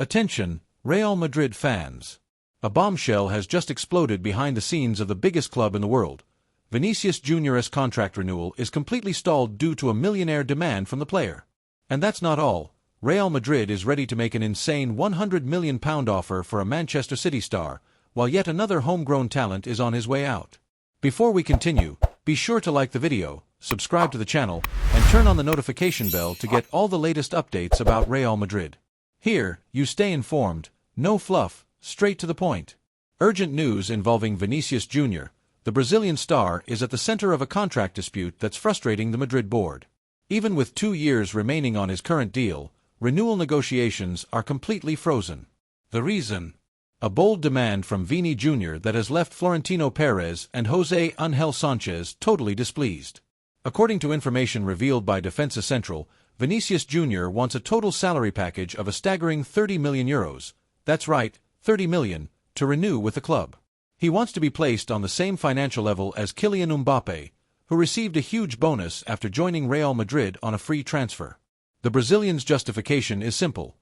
Attention, Real Madrid fans. A bombshell has just exploded behind the scenes of the biggest club in the world. Vinicius Jr.'s contract renewal is completely stalled due to a millionaire demand from the player. And that's not all. Real Madrid is ready to make an insane £100 million offer for a Manchester City star, while yet another homegrown talent is on his way out. Before we continue, be sure to like the video, subscribe to the channel, and turn on the notification bell to get all the latest updates about Real Madrid. Here, you stay informed, no fluff, straight to the point. Urgent news involving Vinicius Jr., the Brazilian star is at the center of a contract dispute that's frustrating the Madrid board. Even with 2 years remaining on his current deal, renewal negotiations are completely frozen. The reason? A bold demand from Vini Jr. that has left Florentino Perez and José Ángel Sánchez totally displeased. According to information revealed by Defensa Central, Vinicius Jr. wants a total salary package of a staggering €30 million, that's right, 30 million, to renew with the club. He wants to be placed on the same financial level as Kylian Mbappé, who received a huge bonus after joining Real Madrid on a free transfer. The Brazilian's justification is simple.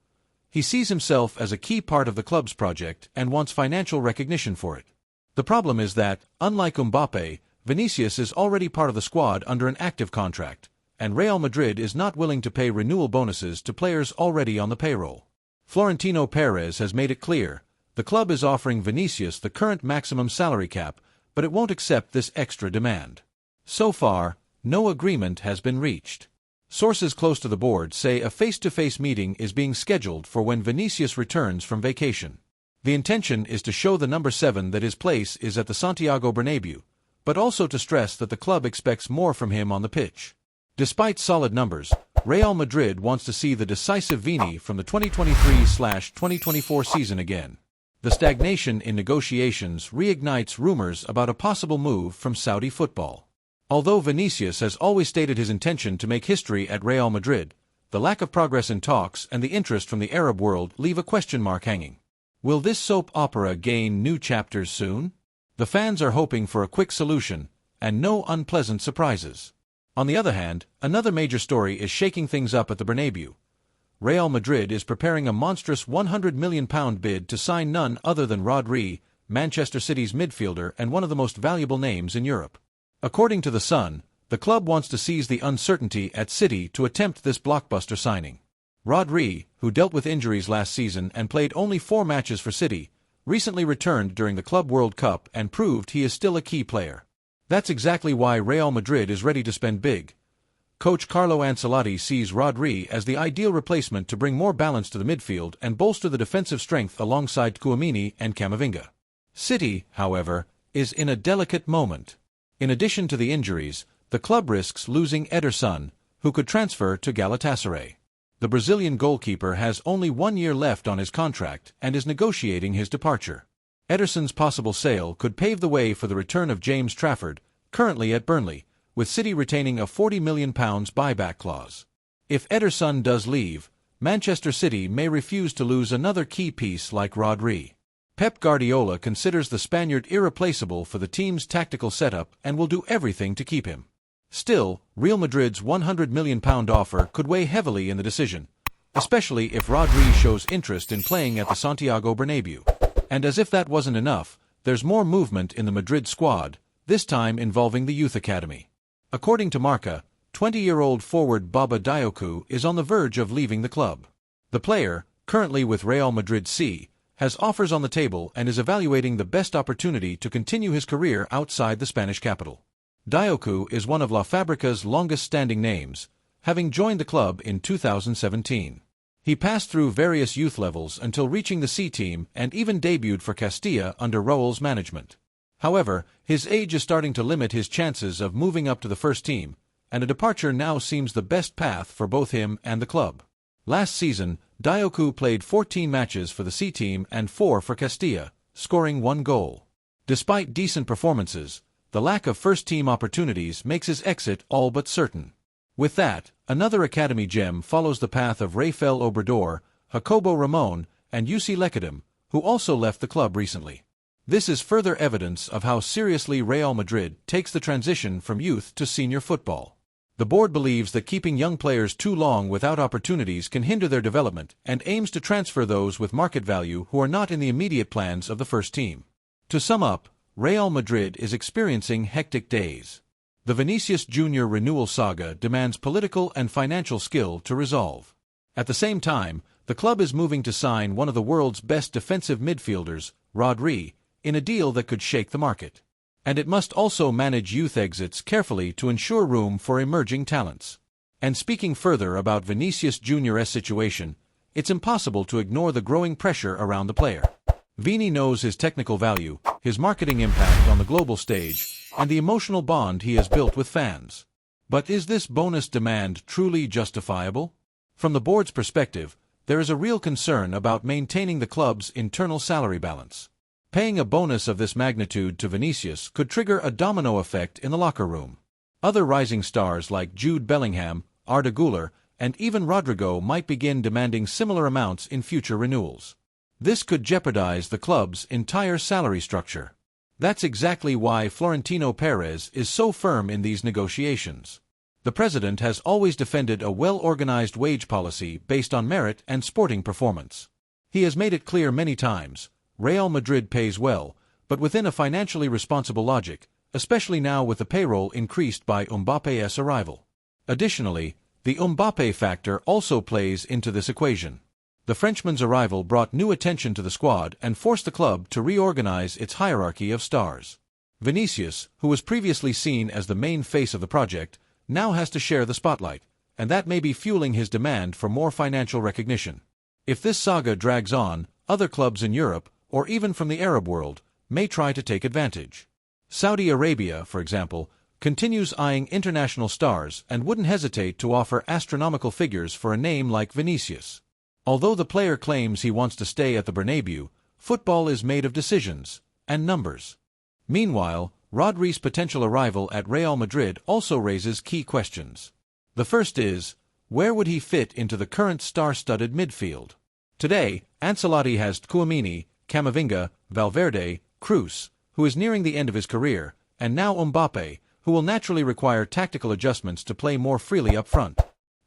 He sees himself as a key part of the club's project and wants financial recognition for it. The problem is that, unlike Mbappé, Vinicius is already part of the squad under an active contract, and Real Madrid is not willing to pay renewal bonuses to players already on the payroll. Florentino Perez has made it clear, the club is offering Vinicius the current maximum salary cap, but it won't accept this extra demand. So far, no agreement has been reached. Sources close to the board say a face-to-face meeting is being scheduled for when Vinicius returns from vacation. The intention is to show the number 7 that his place is at the Santiago Bernabéu, but also to stress that the club expects more from him on the pitch. Despite solid numbers, Real Madrid wants to see the decisive Vini from the 2023/2024 season again. The stagnation in negotiations reignites rumors about a possible move from Saudi football. Although Vinicius has always stated his intention to make history at Real Madrid, the lack of progress in talks and the interest from the Arab world leave a question mark hanging. Will this soap opera gain new chapters soon? The fans are hoping for a quick solution, and no unpleasant surprises. On the other hand, another major story is shaking things up at the Bernabéu. Real Madrid is preparing a monstrous £100 million bid to sign none other than Rodri, Manchester City's midfielder and one of the most valuable names in Europe. According to The Sun, the club wants to seize the uncertainty at City to attempt this blockbuster signing. Rodri, who dealt with injuries last season and played only 4 matches for City, recently returned during the Club World Cup and proved he is still a key player. That's exactly why Real Madrid is ready to spend big. Coach Carlo Ancelotti sees Rodri as the ideal replacement to bring more balance to the midfield and bolster the defensive strength alongside Tchouaméni and Camavinga. City, however, is in a delicate moment. In addition to the injuries, the club risks losing Ederson, who could transfer to Galatasaray. The Brazilian goalkeeper has only 1 year left on his contract and is negotiating his departure. Ederson's possible sale could pave the way for the return of James Trafford, currently at Burnley, with City retaining a £40 million buyback clause. If Ederson does leave, Manchester City may refuse to lose another key piece like Rodri. Pep Guardiola considers the Spaniard irreplaceable for the team's tactical setup and will do everything to keep him. Still, Real Madrid's £100 million offer could weigh heavily in the decision, especially if Rodri shows interest in playing at the Santiago Bernabéu. And as if that wasn't enough, there's more movement in the Madrid squad, this time involving the youth academy. According to Marca, 20-year-old forward Baba Diakhou is on the verge of leaving the club. The player, currently with Real Madrid C, has offers on the table and is evaluating the best opportunity to continue his career outside the Spanish capital. Diakhou is one of La Fabrica's longest-standing names, having joined the club in 2017. He passed through various youth levels until reaching the C team and even debuted for Castilla under Raúl's management. However, his age is starting to limit his chances of moving up to the first team, and a departure now seems the best path for both him and the club. Last season, Diakhou played 14 matches for the C team and 4 for Castilla, scoring 1 goal. Despite decent performances, the lack of first-team opportunities makes his exit all but certain. With that, another academy gem follows the path of Rafael Obrador, Jacobo Ramon, and Yussi Lekadem, who also left the club recently. This is further evidence of how seriously Real Madrid takes the transition from youth to senior football. The board believes that keeping young players too long without opportunities can hinder their development and aims to transfer those with market value who are not in the immediate plans of the first team. To sum up, Real Madrid is experiencing hectic days. The Vinicius Jr. renewal saga demands political and financial skill to resolve. At the same time, the club is moving to sign one of the world's best defensive midfielders, Rodri, in a deal that could shake the market. And it must also manage youth exits carefully to ensure room for emerging talents. And speaking further about Vinicius Jr.'s situation, it's impossible to ignore the growing pressure around the player. Vini knows his technical value, his marketing impact on the global stage, and the emotional bond he has built with fans. But is this bonus demand truly justifiable? From the board's perspective, there is a real concern about maintaining the club's internal salary balance. Paying a bonus of this magnitude to Vinicius could trigger a domino effect in the locker room. Other rising stars like Jude Bellingham, Arda Güler, and even Rodrigo might begin demanding similar amounts in future renewals. This could jeopardize the club's entire salary structure. That's exactly why Florentino Perez is so firm in these negotiations. The president has always defended a well-organized wage policy based on merit and sporting performance. He has made it clear many times, Real Madrid pays well, but within a financially responsible logic, especially now with the payroll increased by Mbappe's arrival. Additionally, the Mbappe factor also plays into this equation. The Frenchman's arrival brought new attention to the squad and forced the club to reorganize its hierarchy of stars. Vinicius, who was previously seen as the main face of the project, now has to share the spotlight, and that may be fueling his demand for more financial recognition. If this saga drags on, other clubs in Europe, or even from the Arab world, may try to take advantage. Saudi Arabia, for example, continues eyeing international stars and wouldn't hesitate to offer astronomical figures for a name like Vinicius. Although the player claims he wants to stay at the Bernabeu, football is made of decisions and numbers. Meanwhile, Rodri's potential arrival at Real Madrid also raises key questions. The first is, where would he fit into the current star-studded midfield? Today, Ancelotti has Tchouaméni, Camavinga, Valverde, Kroos, who is nearing the end of his career, and now Mbappe, who will naturally require tactical adjustments to play more freely up front.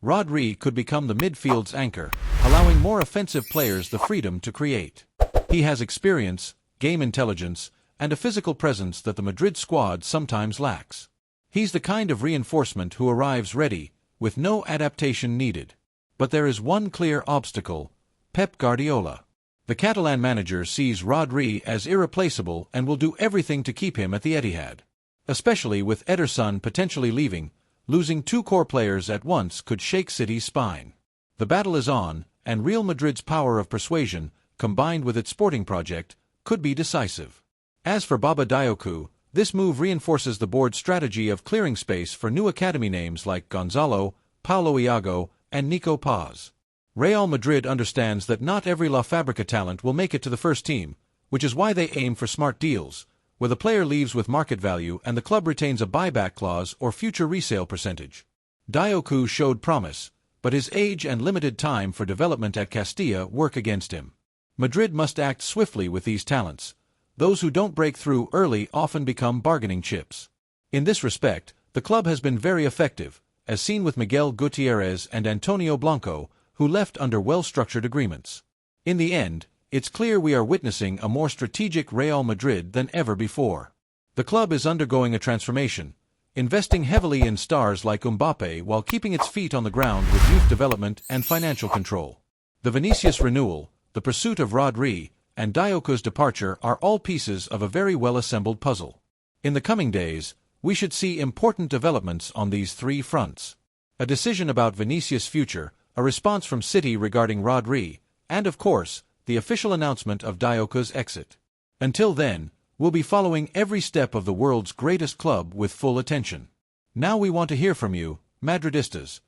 Rodri could become the midfield's anchor, allowing more offensive players the freedom to create. He has experience, game intelligence, and a physical presence that the Madrid squad sometimes lacks. He's the kind of reinforcement who arrives ready, with no adaptation needed. But there is one clear obstacle: Pep Guardiola. The Catalan manager sees Rodri as irreplaceable and will do everything to keep him at the Etihad. Especially with Ederson potentially leaving, losing two core players at once could shake City's spine. The battle is on, and Real Madrid's power of persuasion, combined with its sporting project, could be decisive. As for Baba Diakhou, this move reinforces the board's strategy of clearing space for new academy names like Gonzalo, Paulo Iago, and Nico Paz. Real Madrid understands that not every La Fabrica talent will make it to the first team, which is why they aim for smart deals, where the player leaves with market value and the club retains a buyback clause or future resale percentage. Diakhou showed promise, but his age and limited time for development at Castilla work against him. Madrid must act swiftly with these talents. Those who don't break through early often become bargaining chips. In this respect, the club has been very effective, as seen with Miguel Gutierrez and Antonio Blanco, who left under well-structured agreements. In the end, it's clear we are witnessing a more strategic Real Madrid than ever before. The club is undergoing a transformation, investing heavily in stars like Mbappe while keeping its feet on the ground with youth development and financial control. The Vinicius renewal, the pursuit of Rodri, and Diakhou's departure are all pieces of a very well-assembled puzzle. In the coming days, we should see important developments on these three fronts. A decision about Vinicius' future, a response from City regarding Rodri, and of course, the official announcement of Diakhou's exit. Until then, we'll be following every step of the world's greatest club with full attention. Now we want to hear from you, Madridistas.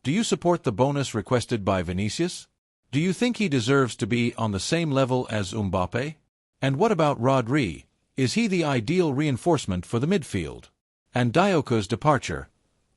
Do you support the bonus requested by Vinicius? Do you think he deserves to be on the same level as Mbappe? And what about Rodri? Is he the ideal reinforcement for the midfield? And Diakhou's departure,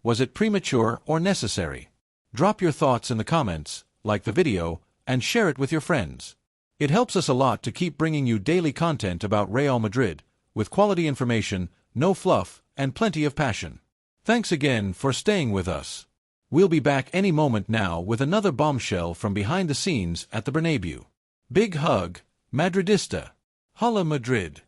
was it premature or necessary? Drop your thoughts in the comments, like the video, and share it with your friends. It helps us a lot to keep bringing you daily content about Real Madrid, with quality information, no fluff, and plenty of passion. Thanks again for staying with us. We'll be back any moment now with another bombshell from behind the scenes at the Bernabeu. Big hug, Madridista. Hala Madrid.